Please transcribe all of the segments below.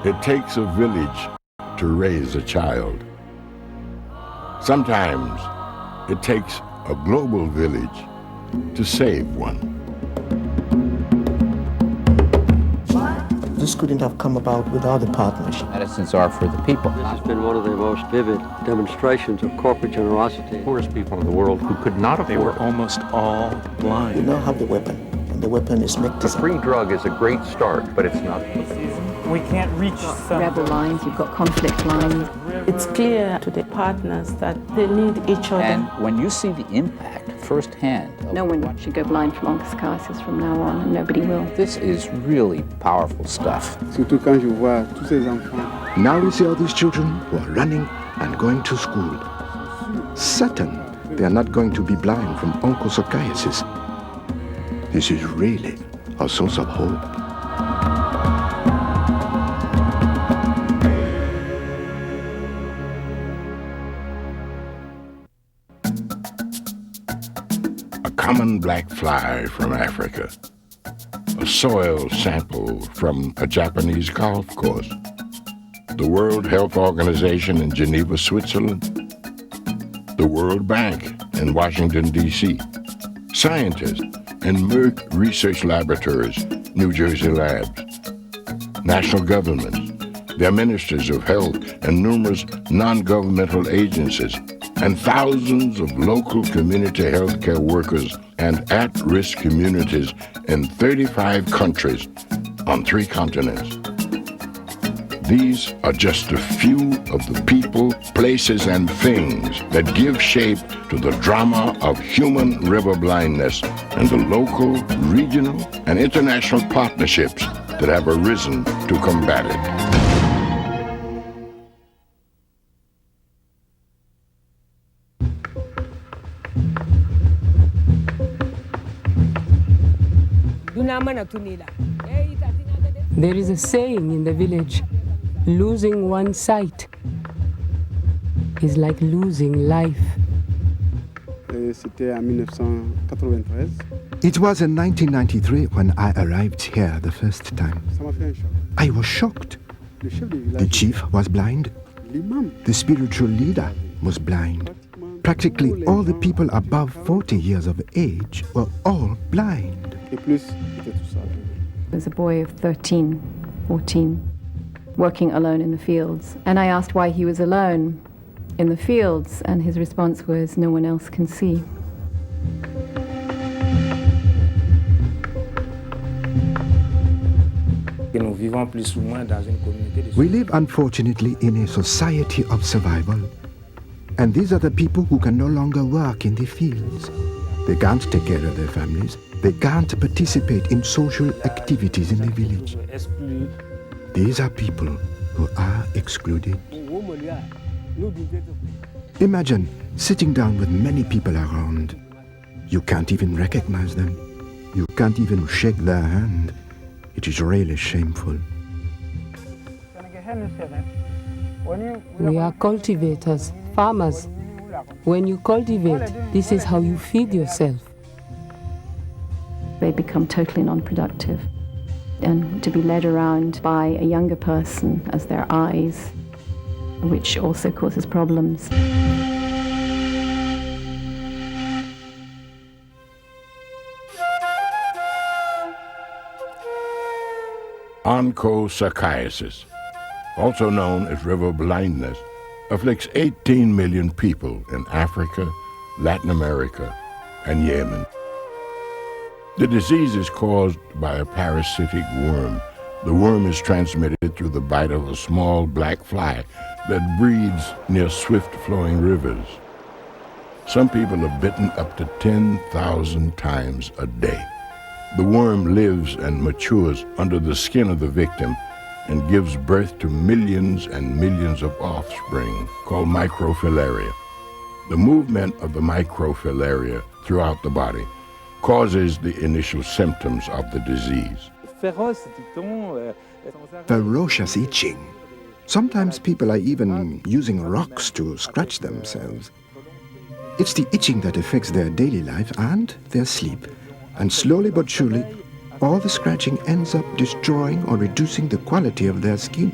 It takes a village to raise a child. Sometimes it takes a global village to save one. This couldn't have come about without a partnership. Medicines are for the people. This has been one of the most vivid demonstrations of corporate generosity. The poorest people in the world who could not afford. They were almost all blind. We now have the weapon, and the weapon is Mectizan. A free drug is a great start, but it's not. We can't reach some rebel lines, you've got conflict lines. It's clear to the partners that they need each other. And when you see the impact firsthand. No one should go blind from onchocerciasis from now on, and nobody will. This is really powerful stuff. Now we see all these children who are running and going to school. Certain they are not going to be blind from onchocerciasis. This is really a source of hope. Common black fly from Africa, a soil sample from a Japanese golf course, the World Health Organization in Geneva, Switzerland, the World Bank in Washington, D.C., scientists in Merck Research Laboratories, New Jersey labs, national governments, their ministers of health, and numerous non-governmental agencies, and thousands of local community healthcare workers and at-risk communities in 35 countries on 3 continents. These are just a few of the people, places, and things that give shape to the drama of human river blindness and the local, regional, and international partnerships that have arisen to combat it. There is a saying in the village, losing one's sight is like losing life. It was in 1993 when I arrived here the first time. I was shocked. The chief was blind. The spiritual leader was blind. Practically all the people above 40 years of age were all blind. There's a boy of 13, 14, working alone in the fields. And I asked why he was alone in the fields, and his response was, no one else can see. We live, unfortunately, in a society of survival. And these are the people who can no longer work in the fields. They can't take care of their families. They can't participate in social activities in the village. These are people who are excluded. Imagine sitting down with many people around. You can't even recognize them. You can't even shake their hand. It is really shameful. We are cultivators, farmers. When you cultivate, this is how you feed yourself. They become totally non-productive. And to be led around by a younger person as their eyes, which also causes problems. Onchocerciasis, also known as river blindness, afflicts 18 million people in Africa, Latin America, and Yemen. The disease is caused by a parasitic worm. The worm is transmitted through the bite of a small black fly that breeds near swift-flowing rivers. Some people are bitten up to 10,000 times a day. The worm lives and matures under the skin of the victim and gives birth to millions and millions of offspring called microfilaria. The movement of the microfilaria throughout the body causes the initial symptoms of the disease. Ferocious itching. Sometimes people are even using rocks to scratch themselves. It's the itching that affects their daily life and their sleep. And slowly but surely, all the scratching ends up destroying or reducing the quality of their skin.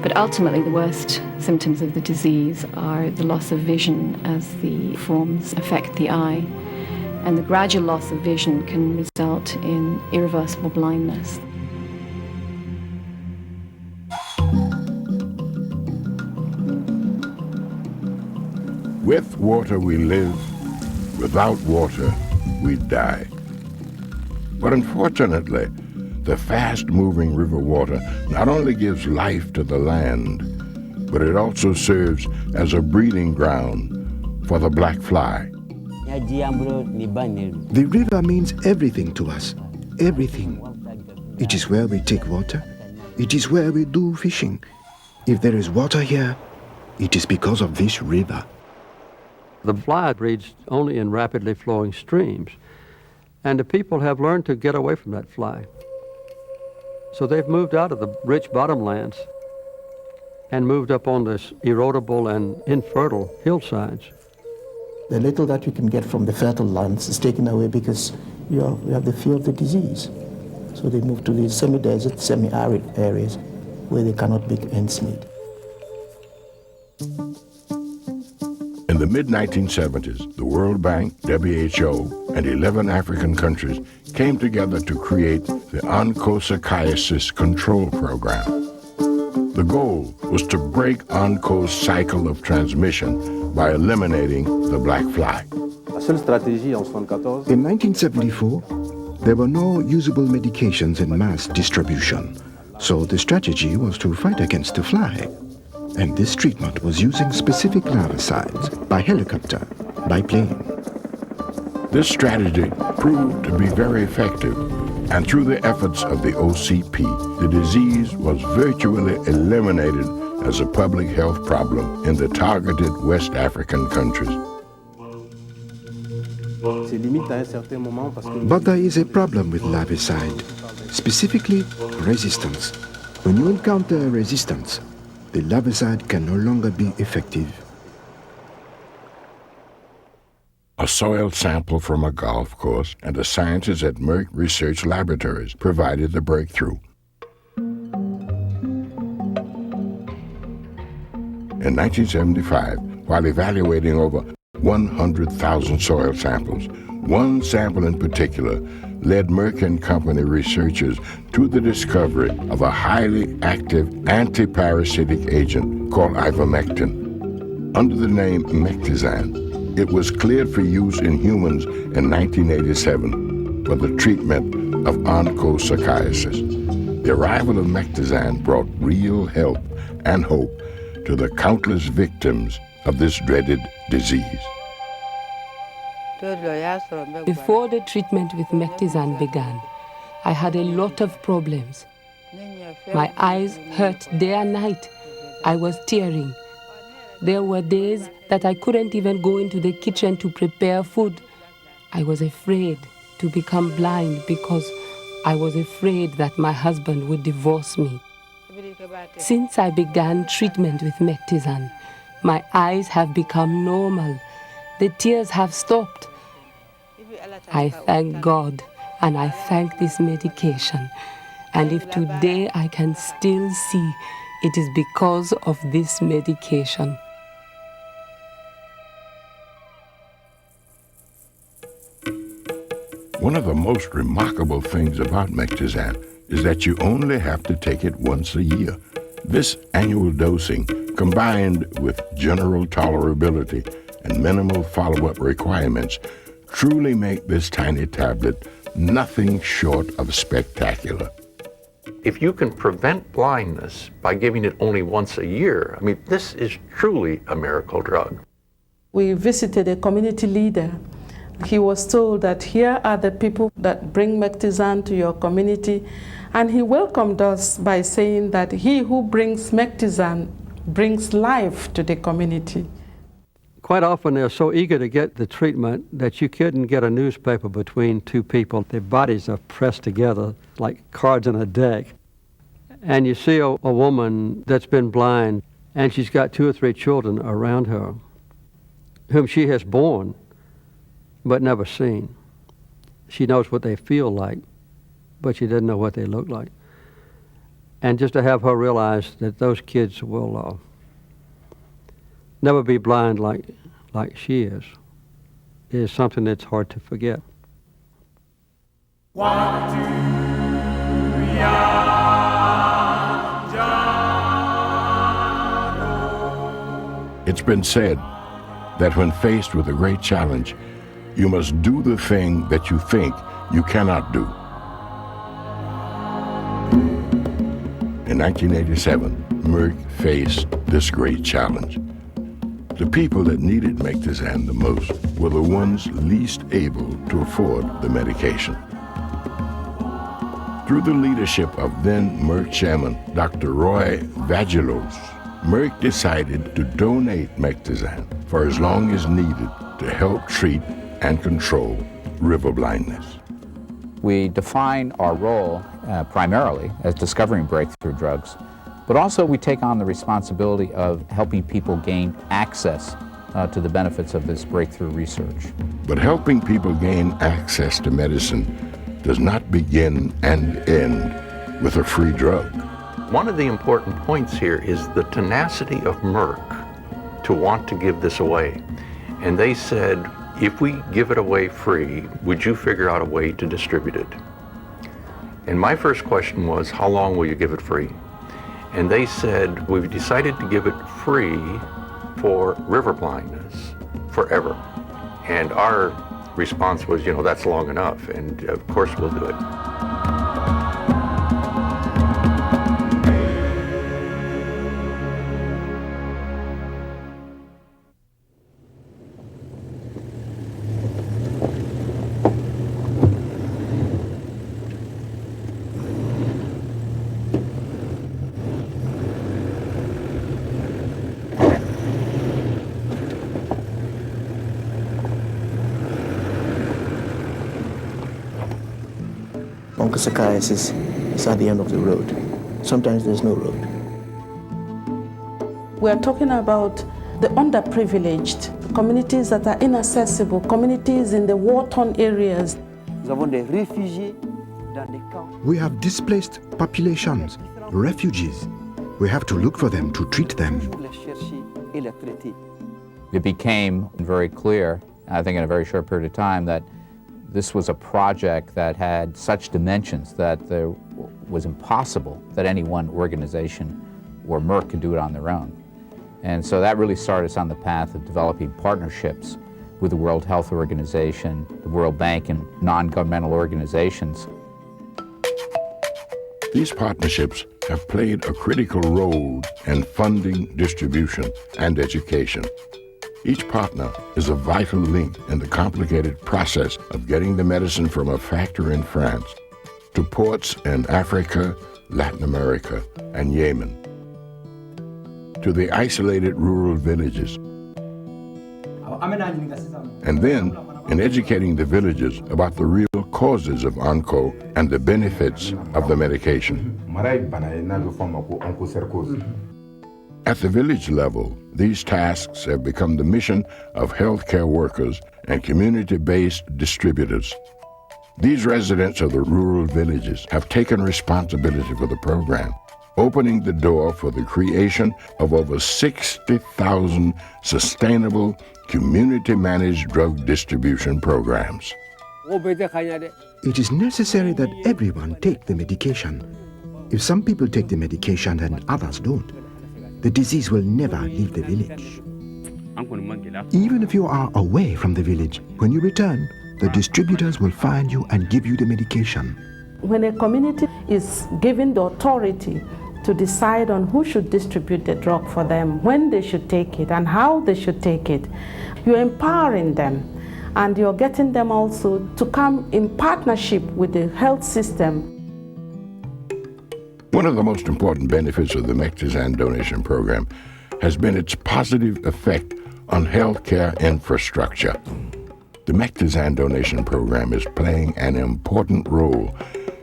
But ultimately, the worst symptoms of the disease are the loss of vision as the forms affect the eye. And the gradual loss of vision can result in irreversible blindness. With water we live, without water we die. But unfortunately, the fast-moving river water not only gives life to the land, but it also serves as a breeding ground for the black fly. The river means everything to us, everything. It is where we take water. It is where we do fishing. If there is water here, it is because of this river. The fly breeds only in rapidly flowing streams, and the people have learned to get away from that fly. So they've moved out of the rich bottomlands and moved up on this erodible and infertile hillsides. The little that you can get from the fertile lands is taken away because you have the fear of the disease. So they move to these semi-desert, semi-arid areas where they cannot make ends meet. In the mid-1970s, the World Bank, WHO, and 11 African countries came together to create the onchocerciasis control program. The goal was to break oncho's cycle of transmission by eliminating the black fly. In 1974, there were no usable medications in mass distribution, so the strategy was to fight against the fly. And this treatment was using specific larvicides by helicopter, by plane. This strategy proved to be very effective, and through the efforts of the OCP, the disease was virtually eliminated as a public health problem in the targeted West African countries. But there is a problem with larvicide, specifically resistance. When you encounter resistance, the larvicide can no longer be effective. A soil sample from a golf course and the scientists at Merck Research Laboratories provided the breakthrough. In 1975, while evaluating over 100,000 soil samples, one sample in particular led Merck and Company researchers to the discovery of a highly active antiparasitic agent called ivermectin. Under the name Mectizan, it was cleared for use in humans in 1987 for the treatment of onchocerciasis. The arrival of Mectizan brought real help and hope to the countless victims of this dreaded disease. Before the treatment with Mectizan began, I had a lot of problems. My eyes hurt day and night. I was tearing. There were days that I couldn't even go into the kitchen to prepare food. I was afraid to become blind because I was afraid that my husband would divorce me. Since I began treatment with Mectizan, my eyes have become normal. The tears have stopped. I thank God and I thank this medication. And if today I can still see, it is because of this medication. One of the most remarkable things about Mectizan is that you only have to take it once a year. This annual dosing, combined with general tolerability and minimal follow-up requirements, truly make this tiny tablet nothing short of spectacular. If you can prevent blindness by giving it only once a year, I mean, this is truly a miracle drug. We visited a community leader. He was told that here are the people that bring Mectizan to your community, and he welcomed us by saying that he who brings Mectizan brings life to the community. Quite often they're so eager to get the treatment that you couldn't get a newspaper between two people. Their bodies are pressed together like cards in a deck. And you see a woman that's been blind And she's got 2 or 3 children around her whom she has borne but never seen. She knows what they feel like, but she doesn't know what they look like. And just to have her realize that those kids will never be blind like she is something that's hard to forget. It's been said that when faced with a great challenge, you must do the thing that you think you cannot do. In 1987, Merck faced this great challenge. The people that needed Mectizan the most were the ones least able to afford the medication. Through the leadership of then Merck chairman, Dr. Roy Vagelos, Merck decided to donate Mectizan for as long as needed to help treat and control river blindness. We define our role primarily as discovering breakthrough drugs, but also we take on the responsibility of helping people gain access to the benefits of this breakthrough research. But helping people gain access to medicine does not begin and end with a free drug. One of the important points here is the tenacity of Merck to want to give this away. And they said, if we give it away free, would you figure out a way to distribute it? And my first question was, how long will you give it free? And they said, we've decided to give it free for river blindness forever. And our response was, that's long enough, and of course we'll do it. Psychiatrist is at the end of the road. Sometimes there's no road. We're talking about the underprivileged, communities that are inaccessible, communities in the war-torn areas. We have displaced populations, refugees. We have to look for them to treat them. It became very clear, I think in a very short period of time, that this was a project that had such dimensions that it was impossible that any one organization or Merck could do it on their own. And so that really started us on the path of developing partnerships with the World Health Organization, the World Bank, and non-governmental organizations. These partnerships have played a critical role in funding, distribution, and education. Each partner is a vital link in the complicated process of getting the medicine from a factory in France to ports in Africa, Latin America, and Yemen, to the isolated rural villages, and then in educating the villagers about the real causes of onco and the benefits of the medication. At the village level, these tasks have become the mission of healthcare workers and community-based distributors. These residents of the rural villages have taken responsibility for the program, opening the door for the creation of over 60,000 sustainable, community-managed drug distribution programs. It is necessary that everyone take the medication. If some people take the medication and others don't, the disease will never leave the village. Even if you are away from the village, when you return, the distributors will find you and give you the medication. When a community is given the authority to decide on who should distribute the drug for them, when they should take it, and how they should take it, you're empowering them, and you're getting them also to come in partnership with the health system. One of the most important benefits of the Mectizan donation program has been its positive effect on healthcare infrastructure. The Mectizan donation program is playing an important role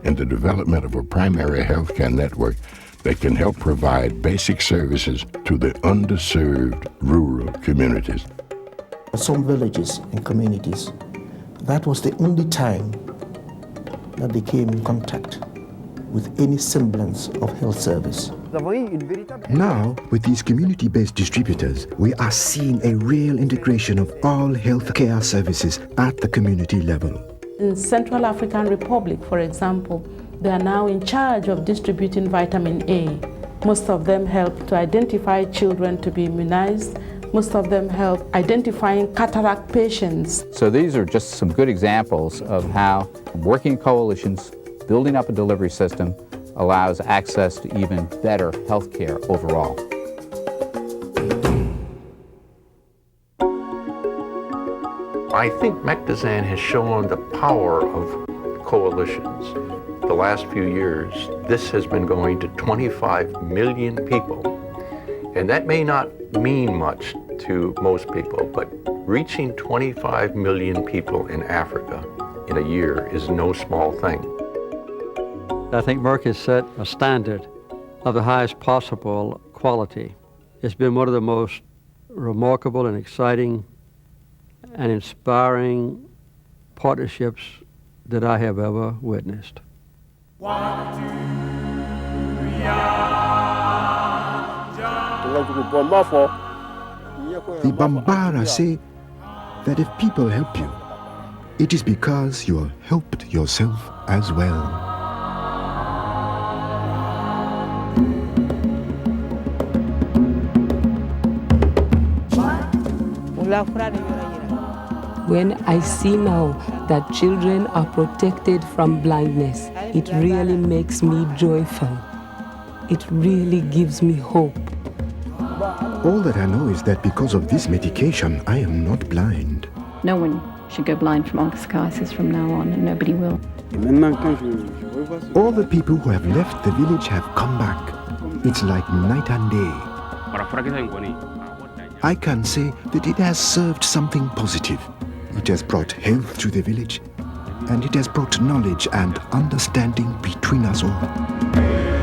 in the development of a primary healthcare network that can help provide basic services to the underserved rural communities. Some villages and communities, that was the only time that they came in contact with any semblance of health service. Now, with these community-based distributors, we are seeing a real integration of all health care services at the community level. In Central African Republic, for example, they are now in charge of distributing vitamin A. Most of them help to identify children to be immunized. Most of them help identifying cataract patients. So these are just some good examples of how working in coalitions, building up a delivery system, allows access to even better health care overall. I think Mectizan has shown the power of coalitions. The last few years, this has been going to 25 million people. And that may not mean much to most people, but reaching 25 million people in Africa in a year is no small thing. I think Merck has set a standard of the highest possible quality. It's been one of the most remarkable and exciting and inspiring partnerships that I have ever witnessed. The Bambara say that if people help you, it is because you have helped yourself as well. When I see now that children are protected from blindness, it really makes me joyful. It really gives me hope. All that I know is that because of this medication, I am not blind. No one should go blind from onchocerciasis from now on, and nobody will. All the people who have left the village have come back. It's like night and day. I can say that it has served something positive. It has brought health to the village, and it has brought knowledge and understanding between us all.